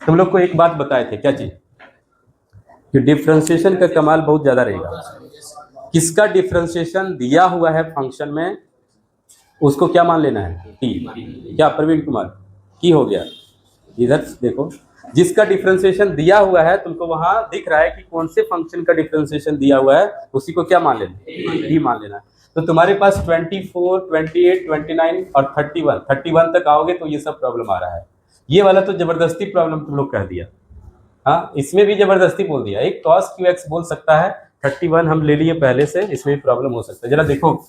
तुम लोग को एक बात बताए थे, क्या चीज, कि डिफरेंशिएशन का कमाल बहुत ज्यादा रहेगा। किसका डिफरेंशिएशन दिया हुआ है फंक्शन में, उसको क्या मान लेना है, टी। क्या प्रवीण कुमार, की हो गया, इधर देखो, जिसका डिफरेंशिएशन दिया हुआ है, तुमको वहां दिख रहा है कि कौन से फंक्शन का डिफरेंशिएशन दिया हुआ है, उसी को क्या मान लेना, टी मान लेना। तो तुम्हारे पास 24, 28, 29 और 31 तक आओगे तो ये सब प्रॉब्लम आ रहा है। ये वाला तो जबरदस्ती प्रॉब्लम तुम लोग कह दिया, हाँ, इसमें भी जबरदस्ती बोल दिया। एक cos QX बोल सकता है, 31 हम ले लिए पहले से, इसमें भी प्रॉब्लम हो सकता है। जरा देखो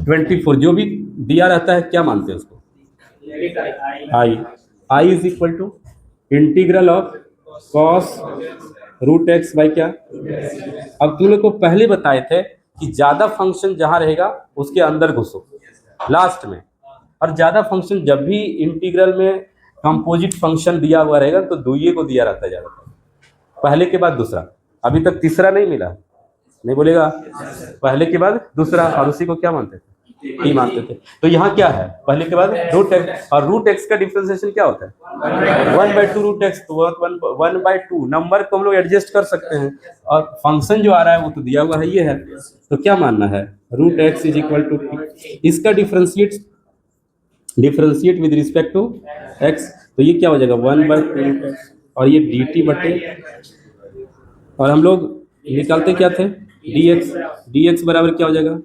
24 जो भी दिया रहता है क्या मानते हैं उसको, I is equal to integral of cos root x by क्या। अब तुम लोग को पहले बताए थे कि ज्यादा फंक्शन जहां रहेगा उसके अंदर घुसो लास्ट में, और ज्यादा फंक्शन जब भी इंटीग्रल में कंपोजिट फंक्शन दिया हुआ रहेगा तो दुइये को दिया रहता है ज्यादातर, पहले के बाद दूसरा। अभी तक तीसरा नहीं मिला, नहीं बोलेगा, पहले के बाद दूसरा, और उसी को क्या मानते थे, टी मानते थे। तो यहाँ क्या है, पहले के बाद रूट एक्स, और रूट एक्स का डिफरेंशिएशन क्या होता है 1/2 रूट एक्स, तो 1/2 नंबर को हम लोग एडजस्ट कर सकते हैं, और फंक्शन जो आ रहा है वो तो दिया हुआ है, ये है। तो क्या मानना है, root x is equal to t. इसका differentiate with respect to x, तो ये क्या हो जाएगा 1/2 और ये डी टी बटे, और हम लोग निकालते क्या थे, डी एक्स बराबर क्या हो जाएगा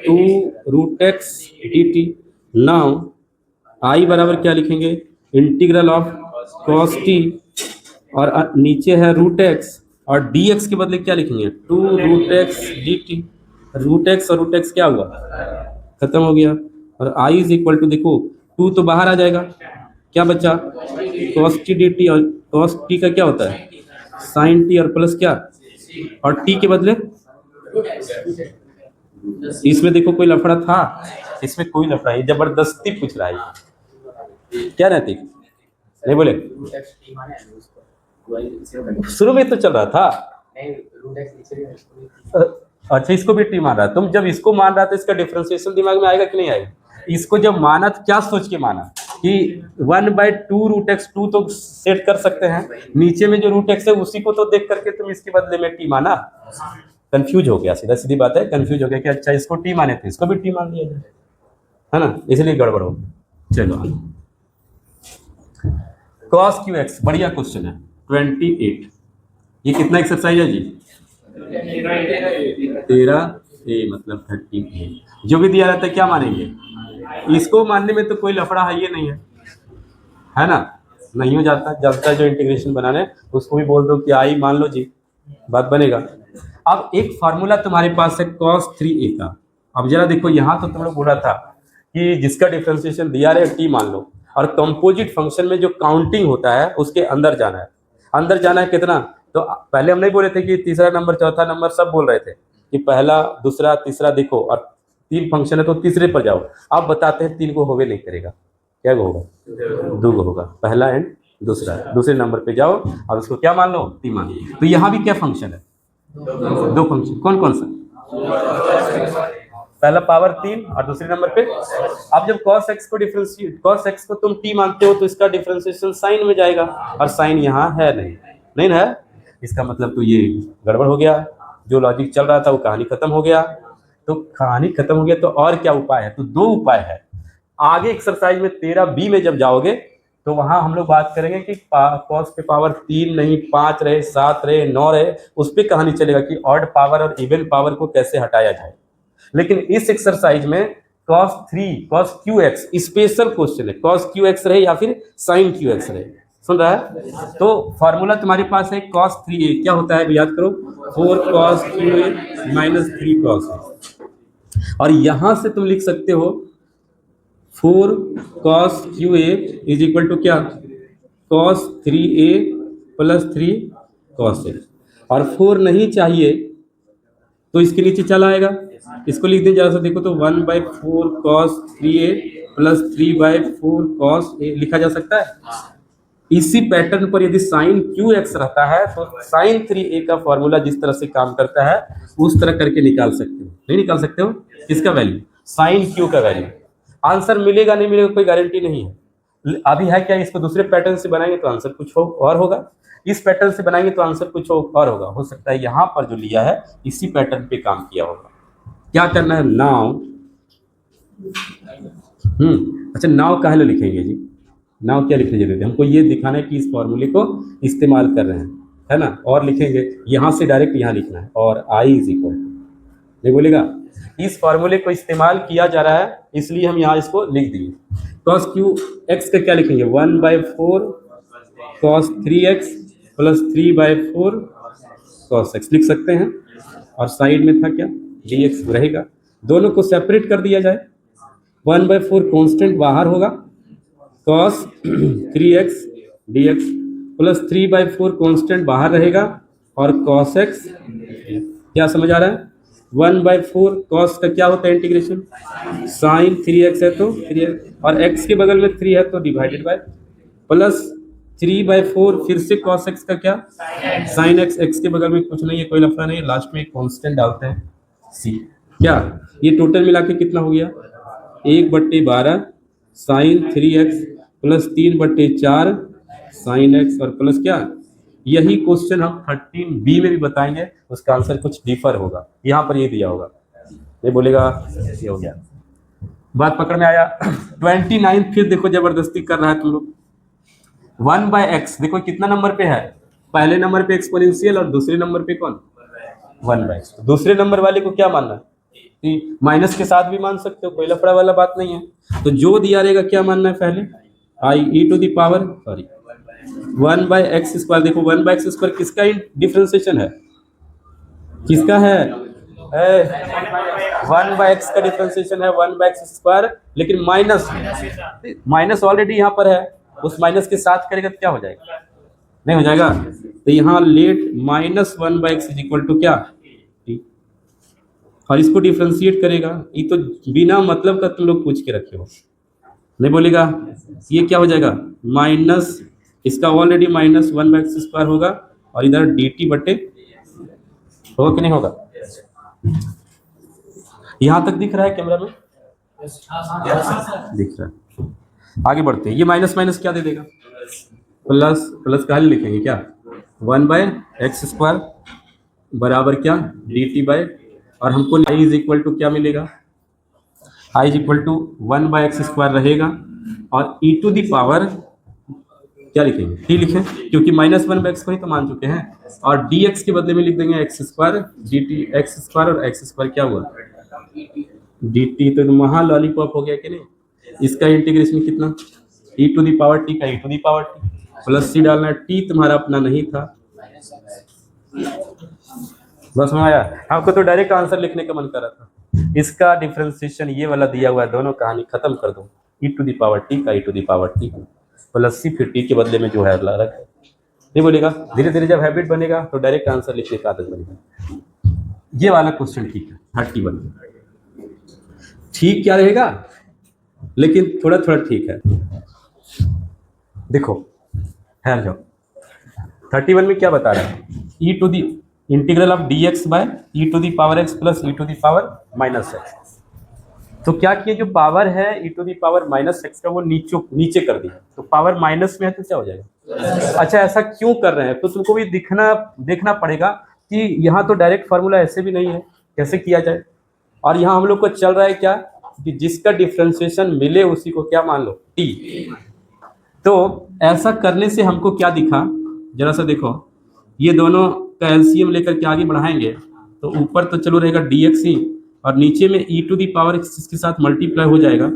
2 root x d t. Now I बराबर क्या लिखेंगे, इंटीग्रल ऑफ कॉस टी, और नीचे है रूट एक्स, और डी एक्स के बदले क्या लिखेंगे 2 root x d t. Root x और रूट एक्स क्या हुआ, खत्म हो गया, और आई इज इक्वल टू, देखो 2 तो बाहर आ जाएगा, क्या बचा कॉस टी डी टी, और कॉस टी का क्या होता है साइन टी, और प्लस क्या, और टी के बदले, इसमें देखो कोई लफड़ा था, इसमें कोई लफड़ा, ये जबरदस्ती पूछ रहा है क्या नैतिक, नहीं बोले शुरू में तो चल रहा था। अच्छा, इसको भी टी मान रहा है, तुम जब इसको मान रहा था इसका डिफरेंशिएशन दिमाग में आएगा कि नहीं आएगा। इसको जब माना तो क्या सोच के माना कि 1/2 रूट एक्स, 2 तो सेट कर सकते हैं, नीचे में जो रूट एक्स है उसी को तो देख करके तुम इसके बदले में टी माना। कंफ्यूज हो गया, सीधा सीधी बात है, कंफ्यूज हो गया कि अच्छा इसको टी माने थे, इसको भी टी मान लिया है ना, इसलिए गड़बड़ हो। चलो cos QX बढ़िया क्वेश्चन है 28, ये कितना एक्सरसाइज है जी 13 ए मतलब 38, जो भी दिया रहता है क्या मानेंगे, इसको मानने में तो कोई लफड़ा है ये नहीं है ना, नहीं हो जाता जो इंटीग्रेशन बनाने उसको भी बोल दो कि आई मान लो जी, बात बनेगा। अब एक फार्मूला तुम्हारे पास है cos 3a का। अब जरा देखो, यहाँ तो तुम लोग बोला था कि जिसका डिफरेंशिएशन दिया रहे टी मान लो, और कंपोजिट फंक्शन में जो काउंटिंग होता है उसके अंदर जाना है, अंदर जाना है कितना, तो पहले हम नहीं बोले थे कि तीसरा नंबर चौथा नंबर सब बोल रहे थे कि पहला दूसरा तीसरा, देखो और 3 फंक्शन है तो तीसरे पर जाओ। अब बताते हैं 3 को होवे नहीं करेगा, क्या होगा 2 होगा, पहला एंड दूसरा, दूसरे नंबर पे जाओ और उसको क्या मान लो टी मान लो। तो यहाँ भी क्या फंक्शन है 2 फंक्शन, कौन कौन सा, पहला पावर 3 और दूसरे नंबर पे। अब जब cos x को डिफरेंशिएट, cos x को तुम t मानते हो तो इसका डिफरेंशिएशन साइन में जाएगा, और साइन यहाँ है नहीं ना है, इसका मतलब तो ये गड़बड़ हो गया, जो लॉजिक चल रहा था वो कहानी खत्म हो गया। तो कहानी खत्म हो गया तो और क्या उपाय है, तो 2 उपाय है। आगे एक्सरसाइज में 13b में जब जाओगे तो वहां हम लोग बात करेंगे कि cos पे पावर 3 नहीं 5 रहे 7 रहे 9 रहे, उस पर कहानी चलेगा कि ऑड पावर और इवन पावर को कैसे हटाया जाए। लेकिन इस एक्सरसाइज में cos QX स्पेशल क्वेश्चन है, cos QX रहे या फिर sin QX रहे, सुन रहा है। तो फॉर्मूला तुम्हारे पास है cos 3a, क्या होता है याद करो 4 cos QA minus 3 cos A, और यहां से तुम लिख सकते हो 4 cos QA is equal to क्या cos 3a plus 3 cos A, और 4 नहीं चाहिए तो इसके नीचे चला आएगा, इसको लिख दें जरा सा, देखो तो 1/4 cos 3a plus 3/4 cos A लिखा जा सकता है। इसी पैटर्न पर यदि sin QX रहता है तो sin 3a का फॉर्मूला जिस तरह से काम करता है उस तरह करके निकाल सकते हो, नहीं निकाल सकते हो, किसका वैल्यू sin Q का वैल्यू। आंसर मिलेगा नहीं मिलेगा कोई गारंटी नहीं है, अभी है क्या, इसको दूसरे पैटर्न से बनाएंगे तो आंसर कुछ और होगा, इस पैटर्न से बनाएंगे तो आंसर कुछ और होगा। हो सकता है यहाँ पर जो लिया है इसी पैटर्न पे काम किया होगा। क्या करना है, नाउ अच्छा नाउ काहे लो लिखेंगे जी, नाउ क्या लिखने जरूरत है, हमको ये दिखाना है कि इस फॉर्मूले को इस्तेमाल कर रहे हैं, है ना। और लिखेंगे यहाँ से डायरेक्ट यहाँ लिखना है, और आई इज इक्वल, नहीं बोलेगा, इस फॉर्मूले को इस्तेमाल किया जा रहा है इसलिए हम यहाँ इसको लिख दिए। cos क्यू एक्स का क्या लिखेंगे, 1/4 cos 3x plus 3/4 cos x लिख सकते हैं, और साइड में था क्या, dx रहेगा। दोनों को सेपरेट कर दिया जाए, 1/4 कांस्टेंट बाहर होगा, cos 3x dx plus 3/4 constant बाहर रहेगा, और cos x, क्या समझ आ रहा है, 1/4 cos का क्या होता है इंटीग्रेशन, साइन 3x है तो 3x, और x के बगल में 3 है तो डिवाइडेड बाय, प्लस 3/4 फिर से cos x का क्या, साइन x, x के बगल में कुछ नहीं है, कोई लफड़ा नहीं है, लास्ट में एक कांस्टेंट डालते हैं c, क्या ये टोटल मिला के कितना हो गया, 1/12 sine 3x plus 3/4 sine x, और प्लस क्या, यही क्वेश्चन हम 13B में भी बताएंगे, उसका आंसर कुछ डिफर होगा, यहाँ पर ये दिया होगा, ये बोलेगा ये हो गया, बात पकड़ में आया। 29 फिर देखो जबरदस्ती कर रहा है तुम लोग, 1/x देखो कितना नंबर पे है, पहले नंबर पे एक्सपोनेंशियल और दूसरे नंबर पे कौन, 1/x। दूसरे नंबर वाले को क्या मानना है, माइनस के साथ भी मान सकते हो, कोई लफड़ा वाला बात नहीं है। तो जो दिया रहेगा क्या मानना है, पहले आई ई टू द पावर 1/x², देखो 1/x² किसका डिफरेंशिएशन है, किसका है 1/x का डिफरेंशिएशन है, 1/x², लेकिन माइनस ऑलरेडी यहाँ पर है, उस माइनस के साथ करेगा तो क्या हो जाएगा, नहीं हो जाएगा, तो यहाँ late -1/x is equal to क्या, और इसको डिफरेंशिएट करेगा, ये तो बिना मतलब का तुम लोग पूछ के रखे हो, नहीं बोलेगा, ये क्या हो जाएगा माइनस, इसका ऑलरेडी -1/x² होगा, और इधर dt बटे, होगा कि नहीं होगा, यहां तक दिख रहा है कैमरा में, दिख रहा है। आगे बढ़ते हैं, ये माइनस माइनस क्या दे देगा, प्लस, प्लस का लिखेंगे क्या, 1/x² बराबर क्या dt, और हमको i इज इक्वल टू क्या मिलेगा, i is equal to 1/x² रहेगा, और e टू दी पावर क्या लिखेंगे, t लिखें, क्योंकि -1/x को ही तो मान चुके हैं, और dx के बदले में लिख देंगे x² dt, x² और x² क्या हुआ dt, तो महा लॉलीपॉप हो गया कि नहीं, इसका इंटीग्रेशन कितना, e to the power t का e to the power t, plus c डालना, t तुम्हारा अपना नहीं था, बस में आया, आपको तो डायरेक्ट आंसर लिखने का मन कर रहा था, इसका डिफरेंशिएशन ये वाला दिया हुआ है, दोनों कहानी खत्म कर दो, e to the power t का e to the power t plus c, फिर t के बदले में जो है रख, नहीं बोलेगा, धीरे धीरे जब हैबिट बनेगा तो डायरेक्ट आंसर लिखने का आदत बनेगा। ये वाला क्वेश्चन ठीक है 31, ठीक क्या रहेगा, लेकिन थोड़ा थोड़ा ठीक है, देखो ठहर जाओ, 31 में क्या बता रहा है, e to the integral of dx by e to the power x plus e to the power -x, तो क्या किए, जो पावर है e to the power -x का वो नीचे कर दिया, तो पावर माइनस में है तो क्या हो जाएगा, अच्छा ऐसा क्यों कर रहे हैं, तो तुमको भी देखना पड़ेगा कि यहाँ तो डायरेक्ट फार्मूला ऐसे भी नहीं है, कैसे किया जाए, और यहाँ हम लोग को चल रहा है क्या, कि जिसका डिफरेंशिएशन मिले उसी को क्या मान लो t, तो ऐसा करने से हमको क्या दिखा, जरा सा देखो, ये दोनों का एलसीएम लेकर के आगे बढ़ाएंगे तो ऊपर तो चलो रहेगा dx ही, और नीचे में e to the power x इसके साथ मल्टीप्लाई हो जाएगा,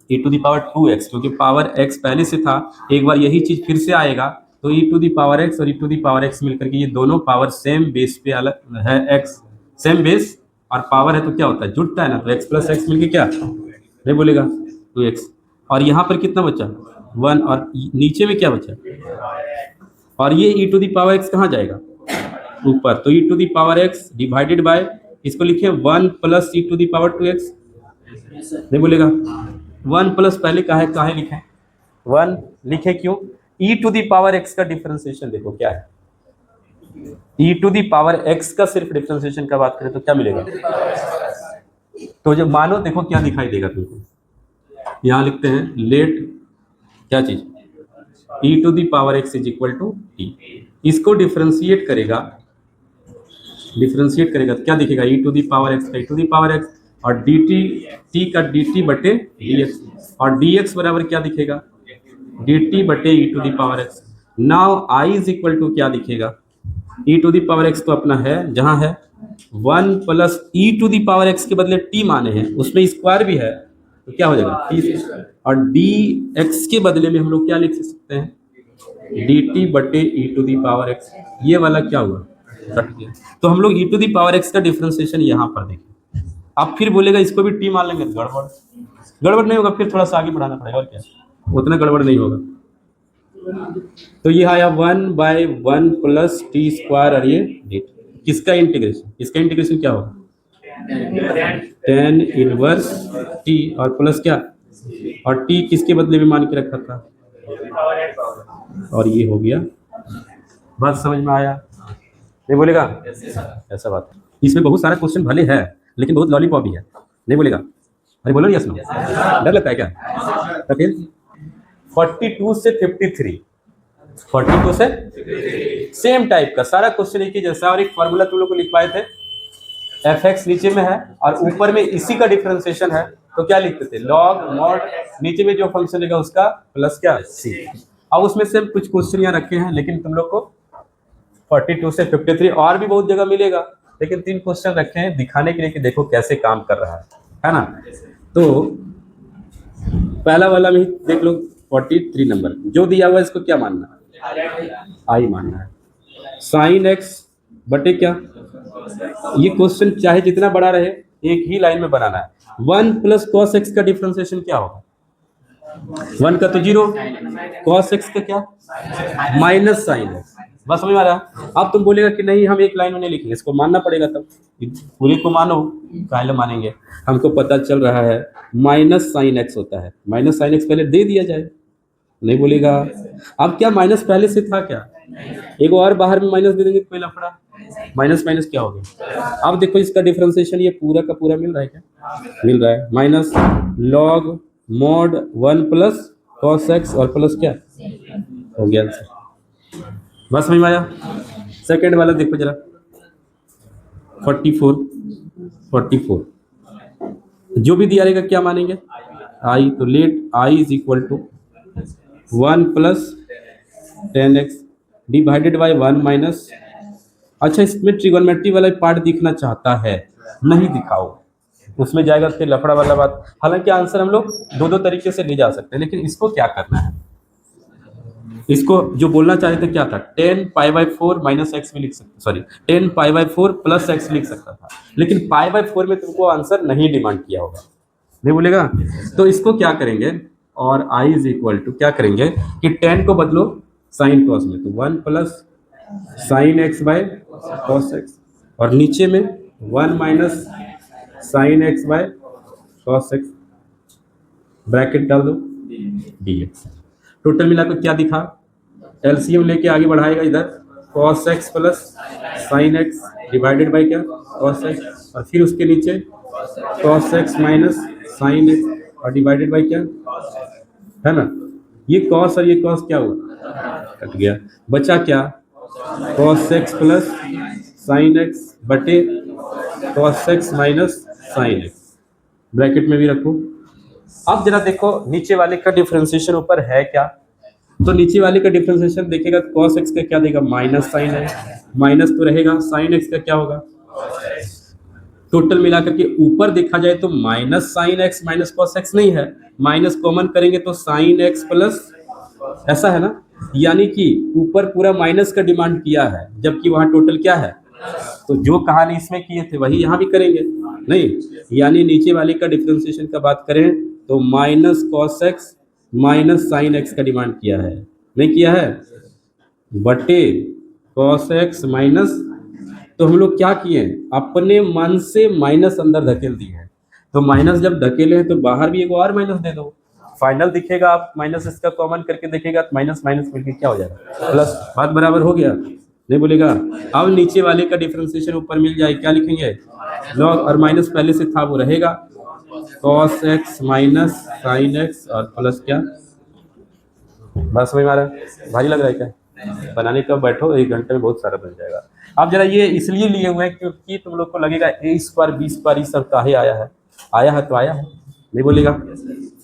e to the power 2x, क्योंकि पावर x पहले से था, एक बार यही चीज फिर से आएगा, तो e to the power x और e to the power x मिलकर के ये दोनों पावर सेम बेस पे अलग है, x सेम बेस और पावर है तो क्या होता है, जुड़ता है ना, तो x प्लस x मिलके क्या नहीं बोलेगा 2x, और यहाँ पर कितना बचा 1, और नीचे में क्या बचा, और ये e to the power x कहाँ जाएगा ऊपर, तो e to the power x divided by, इसको लिखे 1 plus e to the power 2x, नहीं बोलेगा 1 प्लस, पहले काहे लिखे 1 लिखे क्यों, e to the power x का डिफरेंशिएशन देखो क्या है, e to the power x का सिर्फ डिफरेंशिएशन का बात करें तो क्या मिलेगा, तो जब मानो देखो क्या दिखाई देगा तुमको, यहाँ लिखते हैं लेट क्या चीज, e to the power x is equal to t. इसको डिफरेंशिएट करेगा तो क्या दिखेगा, e to the power x का e to the power x, और dt t का dt बटे dx, और dx बराबर क्या दिखेगा, dt बटे e to the power x। Now I is equal to क्या दिखेगा, e to the power x तो अपना है जहां है 1 plus e to the power x के बदले t माने हैं, उसमें स्क्वायर भी है तो क्या हो जाएगा t, और dx के बदले में हम लोग क्या लिख सकते हैं, dt बटे e to the power x। ये वाला क्या हुआ, कट गया। तो हम लोग e to the power x का डिफरेंशिएशन यहाँ पर देखें। आप फिर बोलेगा इसको भी t मान लेंगे, गड़बड़ नहीं होगा, फिर थोड़ा सा आगे बढ़ाना पड़ेगा, और क्या उतना गड़बड़ नहीं होगा। तो ये आया 1/1 प्लस टी स्क्वायर, और ये dt। किसका इंटीग्रेशन क्या होगा, tan इनवर्स t, और प्लस क्या, और t किसके बदले में मान के रखा था, और ये हो गया। बात समझ में आया, नहीं बोलेगा ऐसा बात। इसमें बहुत सारा क्वेश्चन भले है लेकिन बहुत लॉलीपॉप भी है, नहीं बोलेगा, अरे बोलो यस नो, डर लगता है क्या। तो फिर 42 से 53, 42 से सेम टाइप का सारा क्वेश्चन एक ही जैसा, और एक फॉर्मूला तुम लोग को लिख पाए थे, fx नीचे में है और ऊपर में इसी का डिफरेंशिएशन है, तो क्या लिखते थे, लॉग मॉड, नीचे में जो फंक्शन रहेगा उसका प्लस क्या c। अब उसमें से कुछ क्वेश्चन यहाँ रखे हैं, लेकिन तुम लोग को 42 से 53 और भी बहुत जगह मिलेगा, लेकिन 3 क्वेश्चन रखे हैं दिखाने के लिए कि देखो कैसे काम कर रहा है ना। तो पहला वाला में देख लो, 43 नंबर जो दिया हुआ है इसको क्या मानना है, आई मानना है, साइन एक्स बटे क्या, ये क्वेश्चन चाहे जितना बड़ा रहे एक ही लाइन में बनाना है। 1 प्लस कॉस एक्स का डिफरेंशिएशन क्या होगा, 1 का तो 0, कॉस एक्स का क्या माइनस साइन एक्स। बस समझ में आ रहा। अब तुम बोलेगा कि नहीं हम एक लाइन में नहीं लिखेंगे, इसको मानना पड़ेगा, तब पूरे को मानो, काहे मानेंगे, हमको पता चल रहा है माइनस साइन एक्स होता है, माइनस साइन एक्स पहले दे दिया जाए, नहीं बोलेगा। अब क्या माइनस पहले से था क्या, एक और बाहर में माइनस दे देंगे तो कोई लफड़ा, माइनस माइनस क्या हो गया। अब देखो इसका डिफरेंशिएशन ये पूरा का पूरा मिल रहा है क्या, मिल रहा है, minus log mod 1 plus cos x और प्लस क्या हो गया आंसर। बस समझ में आया। सेकेंड वाला देखो जरा, 44 जो भी दिया रहेगा क्या मानेंगे, आई, तो let I is equal to 1 plus 10x divided by 1 minus. अच्छा इसमें ट्रिगोनोमेट्री वाला पार्ट दिखना चाहता है, नहीं दिखाओ, उसमें जाएगा फिर लफड़ा वाला बात। हालांकि आंसर हम लोग दो तरीके से ले जा सकते हैं, लेकिन इसको क्या करना है, इसको जो बोलना चाहे थे क्या था, 10π/4 माइनस एक्स भी लिख सकते, सॉरी 10π/4 प्लस एक्स लिख सकता था, लेकिन π/4 में तुमको आंसर नहीं डिमांड किया होगा, नहीं बोलेगा। तो इसको क्या करेंगे, और i इज इक्वल टू क्या करेंगे कि 10 को बदलो साइन कॉस में, तो 1 plus sine x by cos x, और नीचे में 1 minus sine x by cos x, bracket डाल दो dx। टोटल मिलाकर क्या दिखा, एलसीएम लेके आगे बढ़ाएगा इधर, cos x plus sine x divided by क्या कॉस एक्स, और फिर उसके नीचे cos x minus sine x और डिवाइडेड बाई क्या है ना, ये कॉस और ये कॉस क्या हुआ, कट गया, बचा क्या, cos x plus sine x बटे cos x minus sine x, bracket में भी रखो। अब जरा देखो नीचे वाले का डिफरेंशिएशन ऊपर है क्या, तो नीचे वाले का डिफरेंशिएशन देखेगा cos x का क्या देगा, माइनस साइन है, माइनस तो रहेगा, साइन x का क्या होगा, टोटल मिलाकर के ऊपर देखा जाए तो minus sine x minus cos x नहीं है, माइनस कॉमन करेंगे तो साइन एक्स प्लस, ऐसा है ना, यानी कि ऊपर पूरा माइनस का डिमांड किया है, जबकि वहां टोटल क्या है, तो जो कहानी इसमें किए थे वही यहाँ भी करेंगे, नहीं, यानी नीचे वाले का डिफरेंशिएशन का बात करें तो minus cos x minus sine x का डिमांड किया है, नहीं किया है, बटे कॉस एक्स माइनस, तो हम लोग क्या किए, अपने मन से माइनस अंदर धकेल दिए हैं, तो माइनस जब धकेले हैं तो बाहर भी एक और माइनस दे दो, फाइनल दिखेगा, आप माइनस इसका कॉमन करके देखेगा तो माइनस माइनस मिलके क्या हो जाएगा प्लस, बात बराबर हो गया, नहीं बोलेगा। अब नीचे वाले का डिफरेंशिएशन ऊपर मिल जाए, क्या लिखेंगे, लॉग और माइनस पहले से था वो रहेगा, cos x minus sine x और प्लस क्या बस समझ में आ रहा है? भारी लग रहा है क्या? बनाने कब बैठो, 1 घंटे में बहुत सारा बन जाएगा। आप जरा ये इसलिए लिए हुए हैं क्योंकि तुम लोग को लगेगा ए स्क्वायर बी स्क्वायर ये सब काहे आया है, आया है तो आया है, नहीं बोलेगा?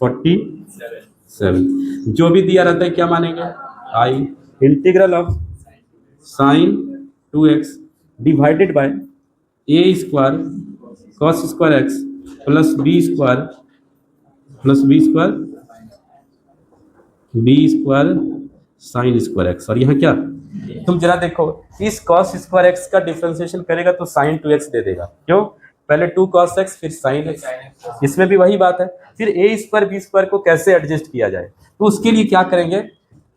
47 जो भी दिया रहता है क्या मानेंगे? I integral of sine 2x divided by a square cos square x plus b square b square sine square x. और यहाँ क्या, तुम जरा देखो, इस कॉस स्क्वायर एक्स का डिफरेंशिएशन करेगा तो साइन 2x दे देगा। क्यों? पहले 2 cos x फिर साइन x। इसमें भी वही बात है। फिर ए स्क्वायर बी स्क्वायर को कैसे एडजस्ट किया जाए, तो उसके लिए क्या करेंगे,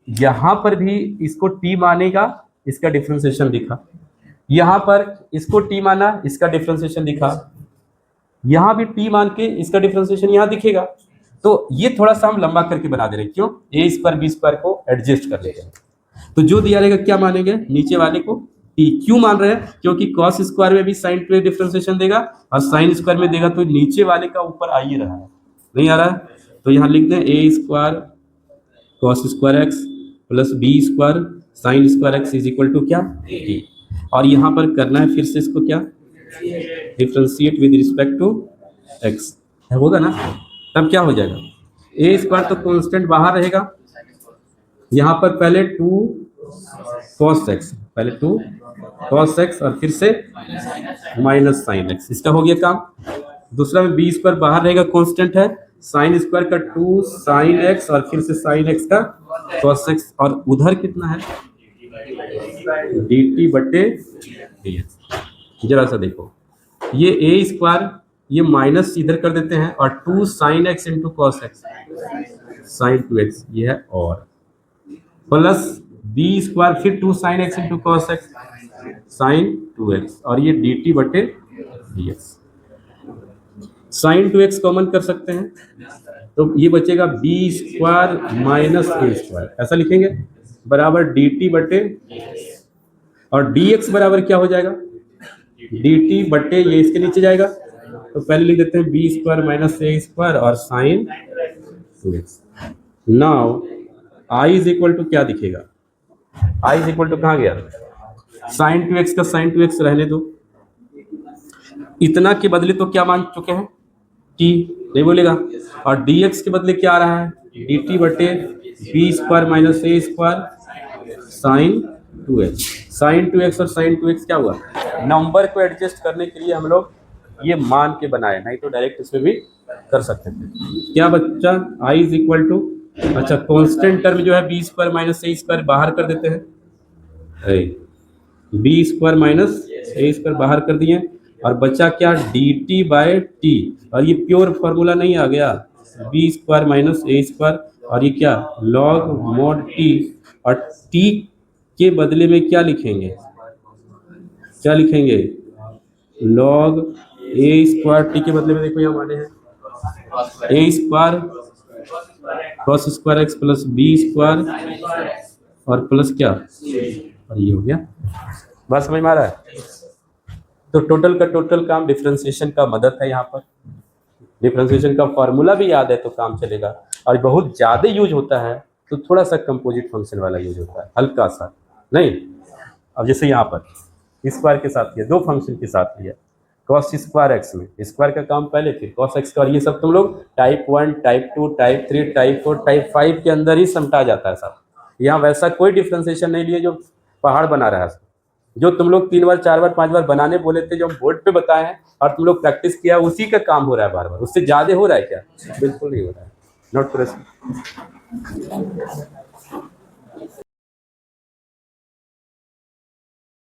यहाँ पर भी इसको t मानेगा, इसका डिफरेंशिएशन दिखा, यहाँ पर इसको t माना, इसका डिफरेंशिएशन दिखा, यहाँ भी t मान के इसका डिफरेंशिएशन यहाँ दिखेगा। तो ये थोड़ा सा हम लंबा करके बना दे रहे हैं, क्यों? ए स्क्वायर बी स्क्वायर को एडजस्ट कर लेते हैं। तो जो दिया रहेगा क्या मानेंगे, नीचे वाले को t। क्यों मान रहे हैं? क्योंकि cos स्क्वायर में भी sin 2x डिफरेंशिएशन देगा और sin स्क्वायर में देगा, तो नीचे वाले का ऊपर आ ही रहा है, नहीं आ रहा है? तो यहाँ लिख दें a square cos square x plus b square sine square x is equal to क्या, t। और यहाँ पर करना है फिर से इसको क्या, differentiate with respect to x होगा ना, तब क्या हो जाएगा, ए स्क्वायर तो कांस्टेंट बाहर रहेगा, यहाँ पर पहले 2 cos x, पहले 2 cos x और फिर से माइनस साइन x, इसका हो गया काम। दूसरा में बी स्क्वायर बाहर रहेगा, कांस्टेंट है, साइन स्क्वायर का 2 साइन x और फिर से साइन x का cos x, और उधर कितना है dt बटे dx। जरा सा देखो, ये ए स्क्वायर ये माइनस इधर कर देते हैं और 2 sine x into cos x sine 2x ये है, और प्लस बी स्क्वायर फिर 2 sine x into cos x sine 2x और ये dt बटे dx। साइन 2x कॉमन कर सकते हैं, तो ये बचेगा B square minus a square, ऐसा लिखेंगे, बराबर dt बटे, और dx बराबर क्या हो जाएगा, dt बटे ये इसके नीचे जाएगा, तो पहले लिख देते हैं b square minus a square और sine 2x। Now I is equal to क्या दिखेगा, आई इज इक्वल टू कहाँ गया, साइन 2x का साइन 2x रहने दो, इतना के बदले तो क्या मान चुके हैं t, नहीं बोलेगा, और dx के बदले क्या आ रहा है, dt बटे b square minus a square sine 2x। Sine 2x और साइन 2x क्या हुआ, नंबर को एडजस्ट करने के लिए हम लोग ये मान के बनाए, नहीं तो डायरेक्ट इसमें भी कर सकते थे। क्या बच्चा, i इज इक्वल टू, अच्छा कांस्टेंट टर्म जो है B square minus a square बाहर कर देते हैं, b square minus a square बाहर कर दिए, और बचा क्या, dt बाय टी, और ये प्योर फॉर्मूला नहीं आ गया, B square minus a square, और ये क्या लॉग मॉड टी, और t के बदले में क्या लिखेंगे, क्या लिखेंगे, लॉग ए स्क्वायर, टी के बदले में देखो यहाँ माने हैं a square cos square x plus b square और प्लस क्या, और ये हो गया। बात समझ में आ रहा है? तो टोटल का टोटल काम डिफरेंशिएशन का मदद है, यहाँ पर डिफरेंशिएशन का फॉर्मूला भी याद है तो काम चलेगा, और बहुत ज़्यादा यूज होता है तो थोड़ा सा कंपोजिट फंक्शन वाला यूज होता है, हल्का सा नहीं। अब जैसे यहाँ पर स्क्वायर के साथ लिया, 2 फंक्शन के साथ लिया, कॉस स्क्वायर एक्स में स्क्वायर का काम पहले, फिर कॉस एक्स का, और ये सब तुम लोग type 1 type 2 type 3 type 4 type 5 के अंदर ही समटा जाता है सब। यहाँ वैसा कोई डिफरेंशिएशन नहीं लिए जो पहाड़ बना रहा है, जो तुम लोग 3 बार 4 बार 5 बार बनाने बोले थे, जो हम बोर्ड पे बताए हैं और तुम लोग प्रैक्टिस किया, उसी का काम हो रहा है बार बार, उससे ज़्यादा हो रहा है क्या, बिल्कुल नहीं हो रहा है। नोट करो।